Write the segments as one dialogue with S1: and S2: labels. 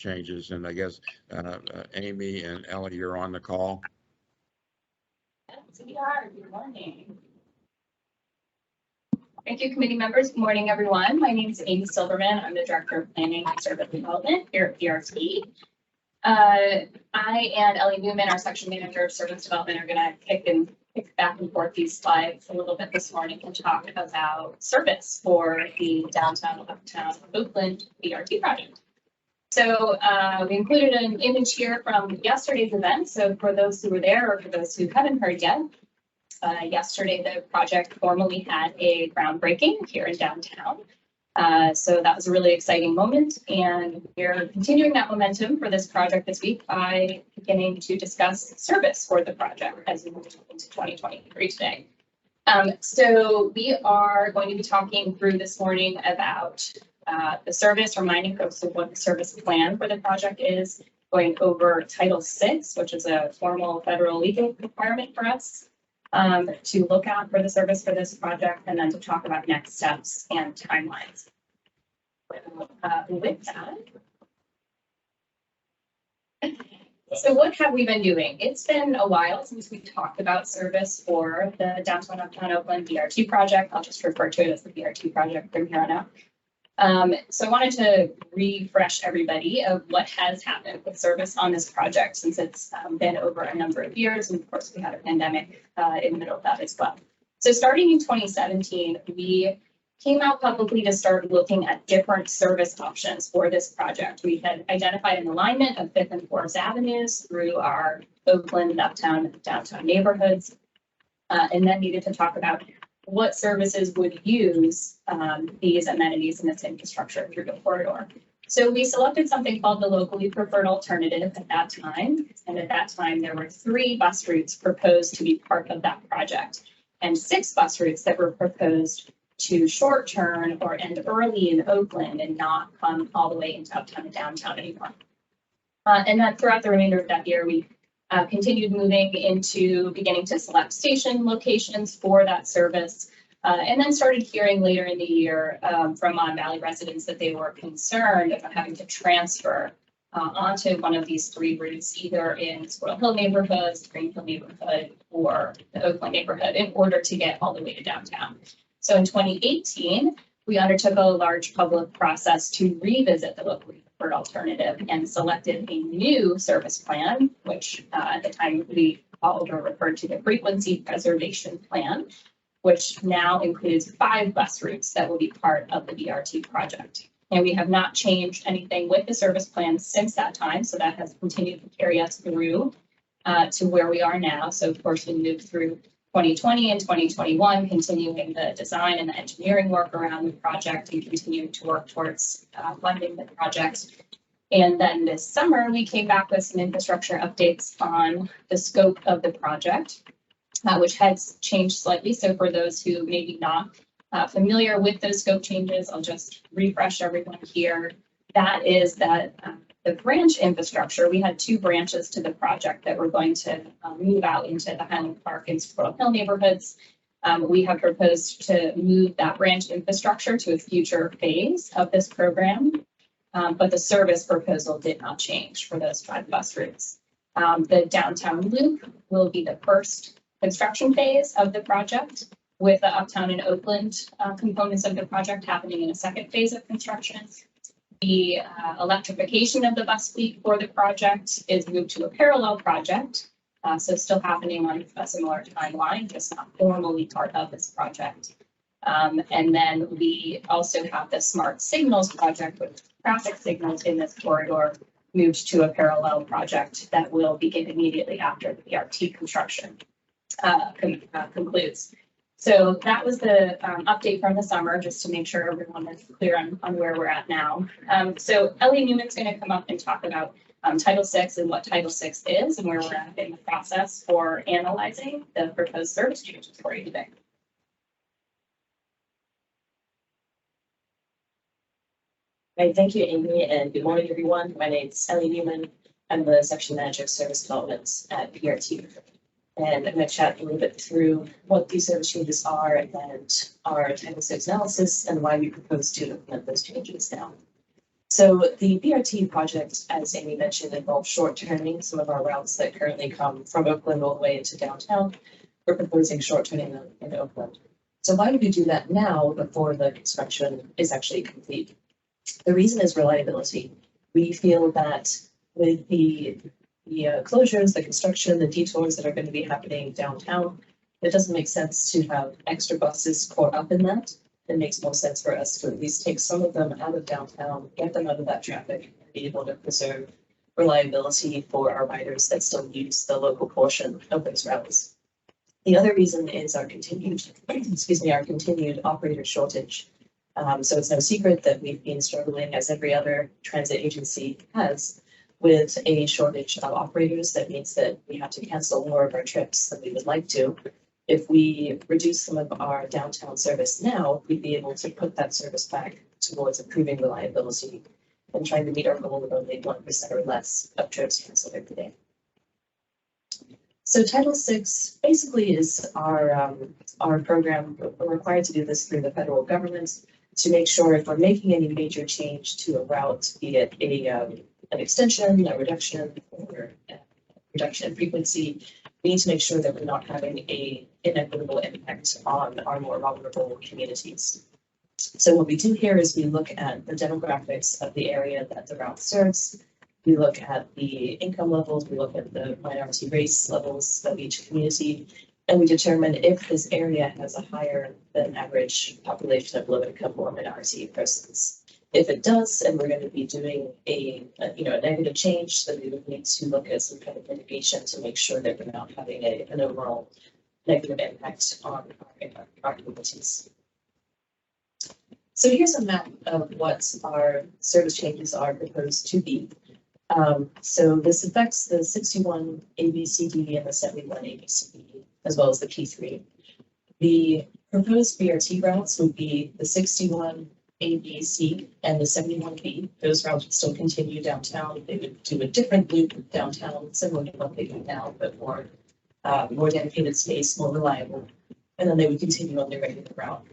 S1: changes. And I guess Amy and Ellie, you're on the call.
S2: Yes, we are. Good morning. Thank you, committee members. Good morning, everyone. My name is Amy Silverman. I'm the Director of Planning and Service Development here at BRT. I and Ellie Newman, our Section Manager of Service Development, are going to kick back and forth these slides a little bit this morning and talk about service for the downtown uptown Oakland BRT project. So we included an image here from yesterday's event. So for those who were there or for those who haven't heard yet, yesterday the project formally had a groundbreaking here in downtown. So that was a really exciting moment, and we're continuing that momentum for this project this week by beginning to discuss service for the project as we move into 2023 today. So we are going to be talking through this morning about the service, reminding folks of what the service plan for the project is, going over Title VI, which is a formal federal legal requirement for us to look at for the service for this project, and then to talk about next steps and timelines. With that, so what have we been doing? It's been a while since we talked about service for the downtown uptown Oakland BRT project. I'll just refer to it as the BRT project from here on out. So I wanted to refresh everybody of what has happened with service on this project since it's been over a number of years. And of course, we had a pandemic in the middle of that as well. So starting in 2017, we came out publicly to start looking at different service options for this project. We had identified an alignment of 5th and 4th Avenues through our Oakland uptown and downtown neighborhoods, and then needed to talk about what services would use these amenities and this infrastructure through the corridor. So we selected something called the locally preferred alternative at that time. And at that time, there were 3 bus routes proposed to be part of that project and 6 bus routes that were proposed to short turn or end early in Oakland and not come all the way into uptown and downtown anymore. And then throughout the remainder of that year, we continued moving into beginning to select station locations for that service, and then started hearing later in the year from Mon Valley residents that they were concerned about having to transfer onto one of these 3 routes, either in Squirrel Hill neighborhoods, Greenfield neighborhood, or the Oakland neighborhood in order to get all the way to downtown. So in 2018, we undertook a large public process to revisit the locally preferred alternative and selected a new service plan, which at the time we called or referred to the frequency preservation plan, which now includes 5 bus routes that will be part of the BRT project. And we have not changed anything with the service plan since that time, so that has continued to carry us through to where we are now. So of course, we moved through 2020 and 2021, continuing the design and the engineering work around the project and continuing to work towards funding the project. And then this summer, we came back with some infrastructure updates on the scope of the project, which has changed slightly. So for those who may be not familiar with those scope changes, I'll just refresh everyone here. That is that the branch infrastructure, we had 2 branches to the project that were going to move out into the Highland Park and Squirrel Hill neighborhoods. We have proposed to move that branch infrastructure to a future phase of this program, but the service proposal did not change for those 5 bus routes. The downtown loop will be the first construction phase of the project, with the uptown and Oakland components of the project happening in a second phase of construction. The electrification of the bus fleet for the project is moved to a parallel project, so still happening on a similar timeline, just not formally part of this project. And then we also have the smart signals project with traffic signals in this corridor moved to a parallel project that will begin immediately after the BRT construction concludes. So that was the update from the summer, just to make sure everyone is clear on where we're at now. So Ellie Newman's going to come up and talk about Title VI and what Title VI is and where we're at in the process for analyzing the proposed service changes for you today.
S3: Right, thank you, Amy, and good morning, everyone. My name is Ellie Newman. I'm the Section Manager of Service Development at BRT. And I'm going to chat a little bit through what these service changes are and our Title VI analysis and why we propose to implement those changes now. So the BRT project, as Amy mentioned, involves short-turning some of our routes that currently come from Oakland all the way into downtown. We're proposing short-turning them in Oakland. So why would we do that now before the construction is actually complete? The reason is reliability. We feel that with the closures, the construction, the detours that are going to be happening downtown, it doesn't make sense to have extra buses caught up in that. It makes more sense for us to at least take some of them out of downtown, get them out of that traffic, and be able to preserve reliability for our riders that still use the local portion of those routes. The other reason is our continued, our continued operator shortage. So it's no secret that we've been struggling, as every other transit agency has, with a shortage of operators. That means that we have to cancel more of our trips than we would like to. If we reduce some of our downtown service now, we'd be able to put that service back towards improving reliability and trying to meet our goal of only 1% or less of trips canceled every day. So Title VI basically is our program. We're required to do this through the federal government to make sure if we're making any major change to a route, be it an extension, a reduction, or a reduction in frequency, we need to make sure that we're not having an inequitable impact on our more vulnerable communities. So what we do here is we look at the demographics of the area that the route serves. We look at the income levels, we look at the minority race levels of each community, and we determine if this area has a higher than average population of low income or minority persons. If it does, and we're going to be doing a negative change, then we would need to look at some kind of mitigation to make sure that we're not having an overall negative impact on our communities. So here's a map of what our service changes are proposed to be. So this affects the 61 ABCD and the 71 ABCD, as well as the P3. The proposed BRT routes would be the 61 ABC and the 71B. Those routes would still continue downtown. They would do a different loop downtown, similar to what they do now, but more dedicated space, more reliable. And then they would continue on their regular route.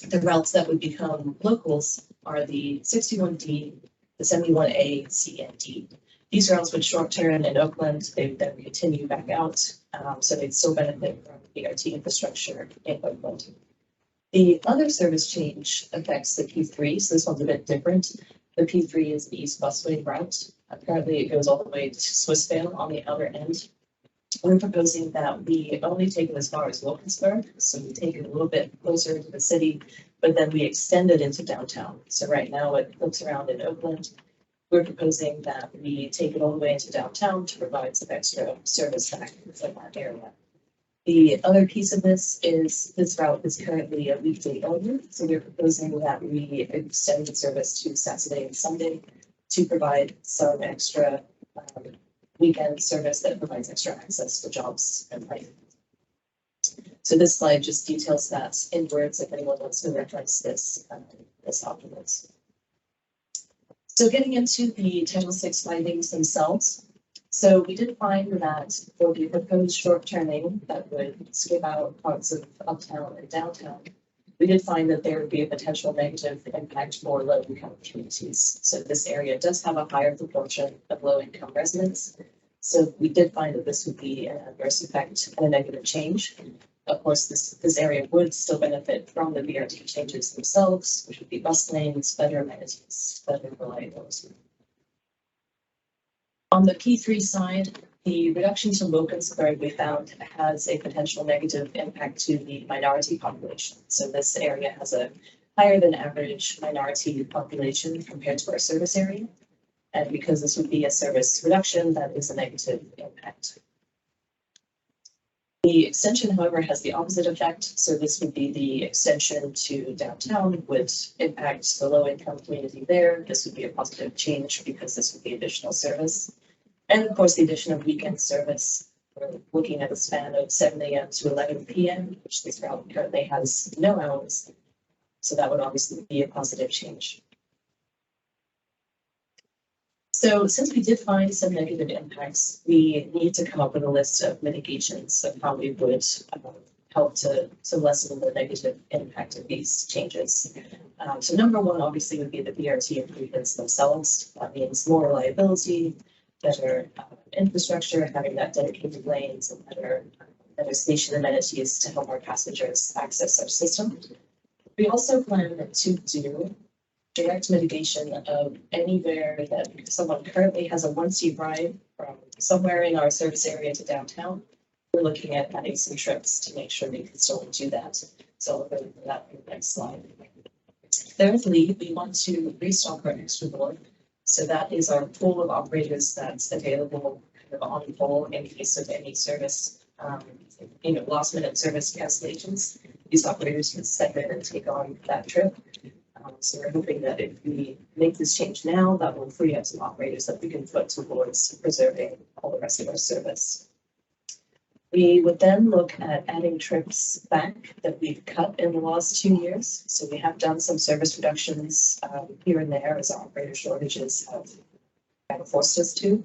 S3: The routes that would become locals are the 61D, the 71A, C, and D. These routes would short turn in Oakland. They would then continue back out. So they'd still benefit from BRT infrastructure in Oakland. The other service change affects the P3, so this one's a bit different. The P3 is the East Busway route. Apparently it goes all the way to Swissvale on the outer end. We're proposing that we only take it as far as Wilkinsburg, so we take it a little bit closer to the city, but then we extend it into downtown. So right now it looks around in Oakland. We're proposing that we take it all the way into downtown to provide some extra service back in that area. The other piece of this is this route is currently a weekday only, so we're proposing that we extend the service to Saturday and Sunday to provide some extra weekend service that provides extra access to jobs and life. So this slide just details that in words if anyone wants to reference this documents. So getting into the Title VI findings themselves. So we did find that for the proposed short turning that would skip out parts of uptown and downtown, we did find that there would be a potential negative impact for low income communities. So this area does have a higher proportion of low income residents. So we did find that this would be an adverse effect and a negative change. Of course, this area would still benefit from the BRT changes themselves, which would be bus lanes, better amenities, better reliability. On the P3 side, the reduction to Wilkinsburg we found has a potential negative impact to the minority population. So this area has a higher than average minority population compared to our service area. And because this would be a service reduction, that is a negative impact. The extension, however, has the opposite effect. So this would be the extension to downtown would impact the low income community there. This would be a positive change because this would be additional service. And of course, the addition of weekend service. We're looking at a span of 7 a.m. to 11 p.m., which this route currently has no hours. So that would obviously be a positive change. So since we did find some negative impacts, we need to come up with a list of mitigations of how we would help to lessen the negative impact of these changes. So number one, obviously, would be the BRT improvements themselves. That means more reliability, better infrastructure, having that dedicated lanes, and better station amenities to help our passengers access our system. We also plan to do direct mitigation of anywhere that someone currently has a one-seat ride from somewhere in our service area to downtown. We're looking at adding some trips to make sure we can still do that. So I'll go into that in the next slide. Thirdly, we want to restock our extra board. So that is our pool of operators that's available kind of on call in case of any service, last minute service cancellations. These operators can step in and take on that trip. So we're hoping that if we make this change now, that will free up some operators that we can put towards preserving all the rest of our service. We would then look at adding trips back that we've cut in the last 2 years. So we have done some service reductions here and there as our operator shortages have kind of forced us to.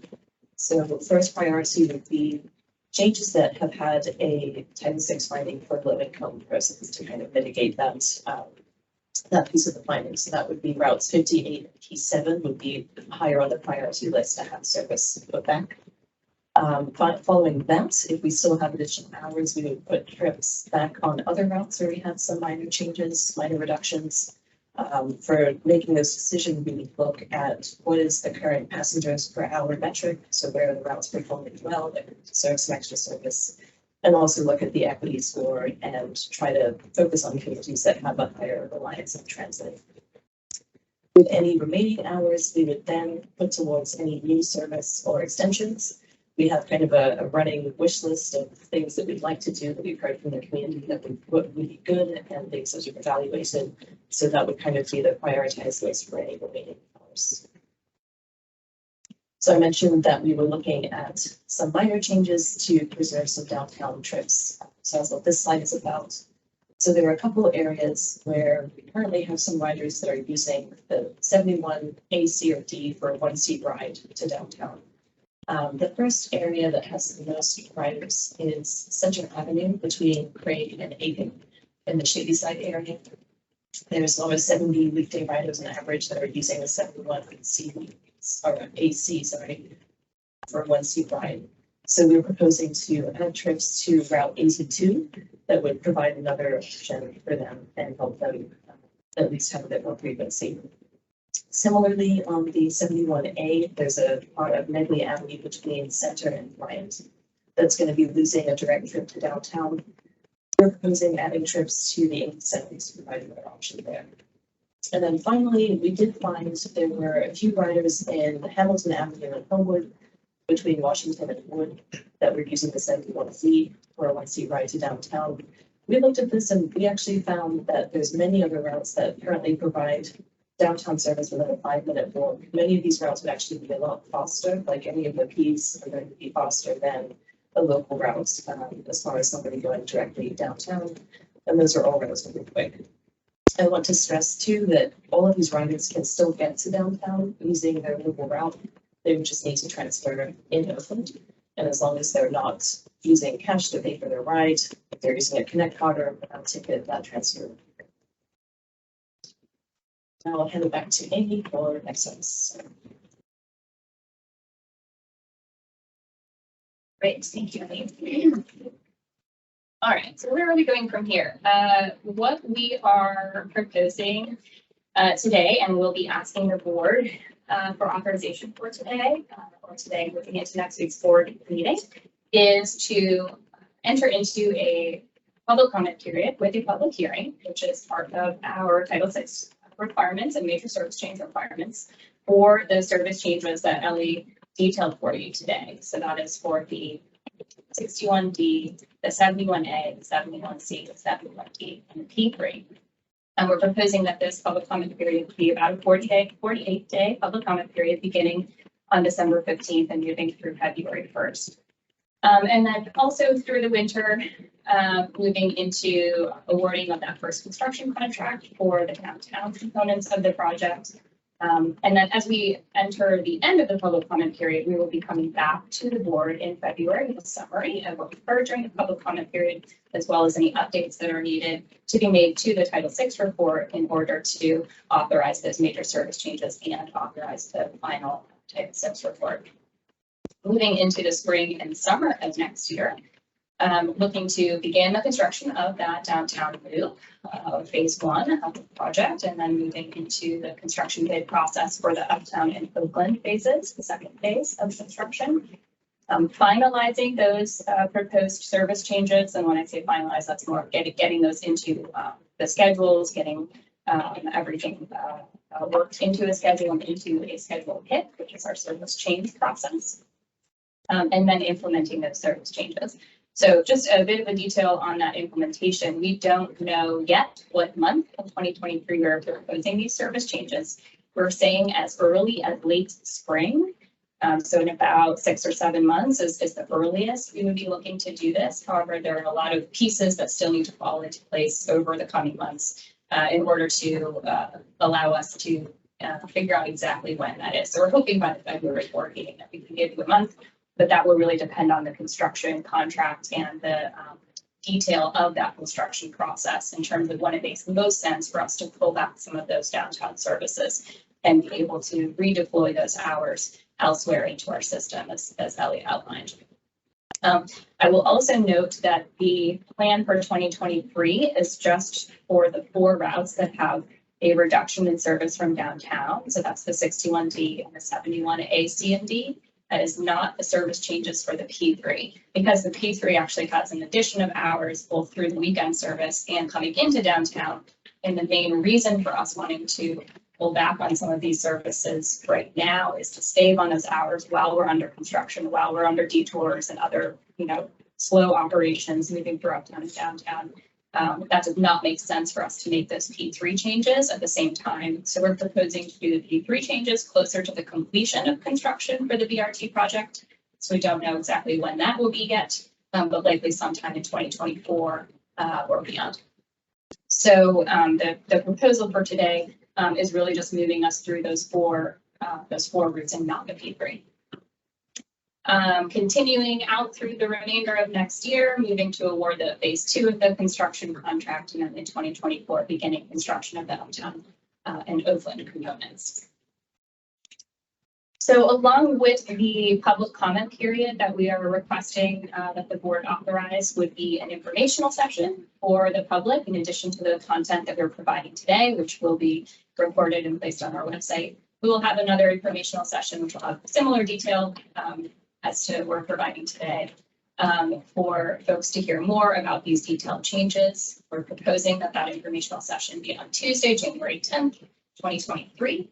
S3: So the first priority would be changes that have had a Title VI finding for low-income persons to kind of mitigate that piece of the finding. So that would be routes 58 and P7 would be higher on the priority list to have service put back. Following that, if we still have additional hours, we would put trips back on other routes where we have some minor changes, minor reductions. For making this decision, we would look at what is the current passengers per hour metric. So where are the routes performing well that deserve some extra service, and also look at the equity score and try to focus on communities that have a higher reliance on transit. With any remaining hours, we would then put towards any new service or extensions. We have kind of a running wish list of things that we'd like to do that we've heard from the community that would be good and things that we've evaluated. So that would kind of be the prioritized list for any remaining hours. So I mentioned that we were looking at some minor changes to preserve some downtown trips. So that's what this slide is about. So there are a couple of areas where we currently have some riders that are using the 71 A, C, or D for a one-seat ride to downtown. The first area that has the most riders is Center Avenue between Craig and Aiken in the Shadyside area. There's almost 70 weekday riders on average that are using the 71 C or AC, for a one-seat ride. So we're proposing to add trips to Route 82 that would provide another option for them and help them at least have a bit more frequency. Similarly, on the 71A, there's a part of Medley Avenue between Center and Bryant that's going to be losing a direct trip to downtown. We're proposing adding trips to the 87s to provide another option there. And then finally, we did find there were a few riders in Hamilton Avenue and Homewood between Washington and Wood that were using the 71Z for a one-seat ride to downtown. We looked at this and we actually found that there's many other routes that currently provide downtown service within a 5-minute walk. Many of these routes would actually be a lot faster, like any of the Ps are going to be faster than a local route as far as somebody going directly downtown. And those are all relatively quick. I want to stress too that all of these riders can still get to downtown using their local route. They would just need to transfer in Oakland. And as long as they're not using cash to pay for their ride, if they're using a Connect card or a ticket, that transfer. Now I'll hand it back to Amy for next steps.
S2: Great, thank you, Amy. All right, so where are we going from here? What we are proposing today, and we'll be asking the board for authorization for today, or today looking into next week's board meeting, is to enter into a public comment period with a public hearing, which is part of our Title VI requirements and major service change requirements for the service changes that Ellie detailed for you today. So that is for the 61D, the 71A, the 71C, the 71D, and the P3. And we're proposing that this public comment period be about a 48-day public comment period beginning on December 15th and moving through February 1st. And then also through the winter, moving into awarding of that first construction contract for the downtown components of the project, And then as we enter the end of the public comment period, we will be coming back to the board in February with a summary of what we've heard during the public comment period, as well as any updates that are needed to be made to the Title VI report in order to authorize those major service changes and authorize the final Title VI report. Moving into the spring and summer of next year, looking to begin the construction of that downtown loop, phase 1 of the project, and then moving into the construction bid process for the Uptown and Oakland phases, the second phase of construction. Finalizing those proposed service changes, and when I say finalize, that's more getting those into the schedules, getting everything worked into a schedule and into a schedule hit, which is our service change process, and then implementing those service changes. So just a bit of a detail on that implementation. We don't know yet what month of 2023 we're proposing these service changes. We're saying as early as late spring. So in about 6 or 7 months is the earliest we would be looking to do this. However, there are a lot of pieces that still need to fall into place over the coming months in order to allow us to figure out exactly when that is. So we're hoping by the February board meeting that we can give you a month, but that will really depend on the construction contract and the detail of that construction process in terms of when it makes the most sense for us to pull back some of those downtown services and be able to redeploy those hours elsewhere into our system, as Elliot outlined. I will also note that the plan for 2023 is just for the 4 routes that have a reduction in service from downtown. So that's the 61D and the 71A, C, and D. That is not the service changes for the P3, because the P3 actually has an addition of hours both through the weekend service and coming into downtown. And the main reason for us wanting to pull back on some of these services right now is to save on those hours while we're under construction, while we're under detours and other, slow operations moving through uptown and downtown. That does not make sense for us to make those P3 changes at the same time. So we're proposing to do the P3 changes closer to the completion of construction for the BRT project. So we don't know exactly when that will be yet, but likely sometime in 2024 or beyond. So the proposal for today is really just moving us through those four routes and not the P3. Continuing out through the remainder of next year, moving to award the phase 2 of the construction contract, and then in 2024, beginning construction of the Uptown and Oakland components. So along with the public comment period that we are requesting that the board authorize would be an informational session for the public, in addition to the content that we're providing today, which will be recorded and placed on our website. We will have another informational session, which will have similar detail as to what we're providing today for folks to hear more about these detailed changes. We're proposing that informational session be on Tuesday, January 10th, 2023.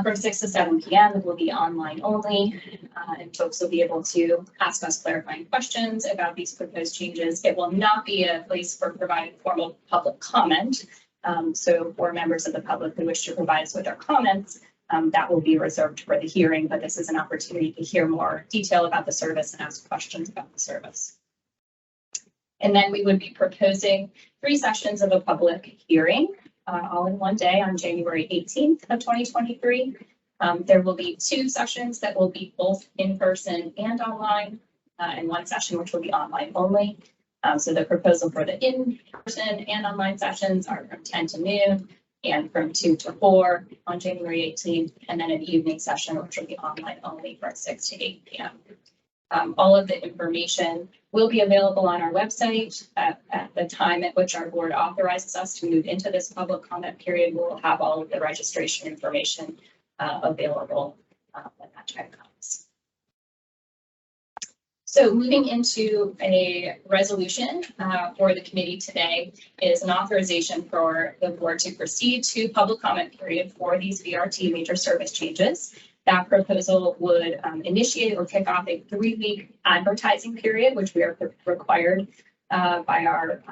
S2: From 6 to 7 p.m. It will be online only, and folks will be able to ask us clarifying questions about these proposed changes. It will not be a place for providing formal public comment. So for members of the public who wish to provide us with their comments, that will be reserved for the hearing, but this is an opportunity to hear more detail about the service and ask questions about the service. And then we would be proposing 3 sessions of a public hearing, all in one day on January 18th of 2023. There will be 2 sessions that will be both in person and online, and 1 session which will be online only. So the proposal for the in-person and online sessions are from 10 to noon and from 2 to 4 on January 18th, and then an evening session which will be online only from 6 to 8 p.m. All of the information will be available on our website at the time at which our board authorizes us to move into this public comment period. We'll have all of the registration information available when that time comes. So moving into a resolution for the committee today is an authorization for the board to proceed to public comment period for these BRT major service changes. That proposal would initiate or kick off a 3-week advertising period, which we are required by our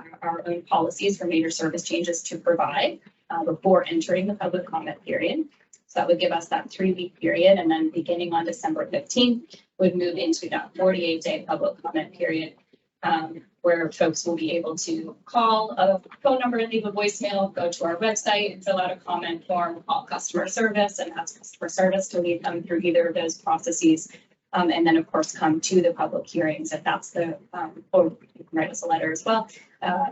S2: own policies for major service changes to provide before entering the public comment period. So that would give us that 3-week period, and then beginning on December 15th, would move into that 48-day public comment period where folks will be able to call a phone number and leave a voicemail, go to our website and fill out a comment form, call customer service and ask customer service to lead them through either of those processes. And then, of course, come to the public hearings if that's the, or you can write us a letter as well,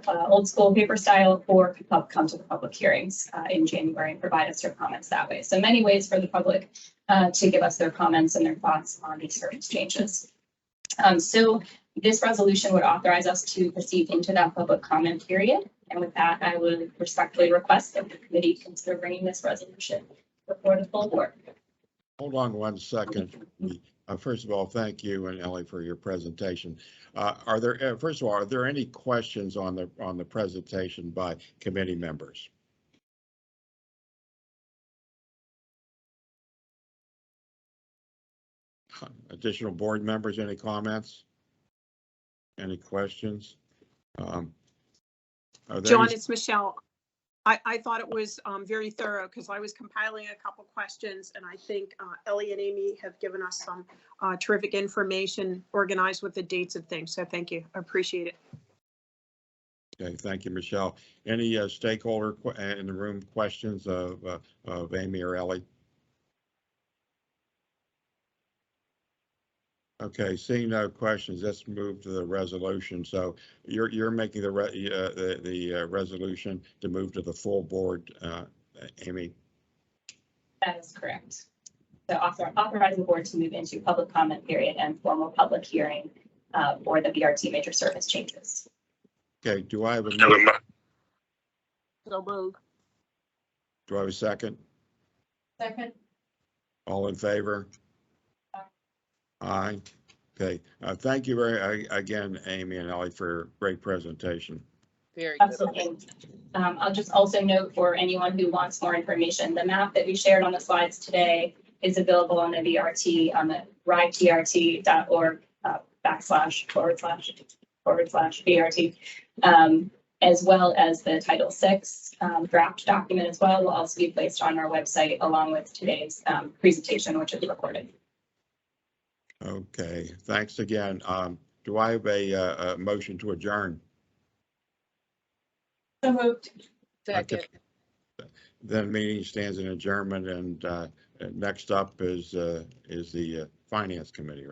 S2: old school paper style, or come to the public hearings in January and provide us your comments that way. So many ways for the public to give us their comments and their thoughts on these service changes. So this resolution would authorize us to proceed into that public comment period. And with that, I would respectfully request that the committee consider bringing this resolution before the full board.
S1: Hold on 1 second. First of all, thank you and Ellie for your presentation. Are there, first of all, are there any questions on the presentation by committee members? Additional board members, any comments? Any questions?
S4: John, it's Michelle. I thought it was very thorough because I was compiling a couple questions, and I think Ellie and Amy have given us some terrific information organized with the dates of things. So thank you. I appreciate it.
S1: Okay, thank you, Michelle. Any stakeholder in the room questions of Amy or Ellie? Okay, seeing no questions, let's move to the resolution. So you're making the resolution to move to the full board, Amy?
S2: That is correct. So authorize the board to move into public comment period and formal public hearing for the BRT major service changes.
S1: Okay, do I have a
S4: So move.
S1: do I have a second?
S2: Second.
S1: All in favor? Aye. Okay. Thank you again, Amy and Ellie, for a great presentation.
S5: Very good.
S2: Absolutely. I'll just also note for anyone who wants more information, the map that we shared on the slides today is available on the BRT on the rivetrt.org / BRT, as well as the Title VI draft document as well will also be placed on our website along with today's presentation, which is recorded.
S1: Okay, thanks again. Do I have a motion to adjourn?
S2: So moved.
S5: Second.
S1: Okay. Then meeting stands in adjournment, and next up is the Finance Committee, right?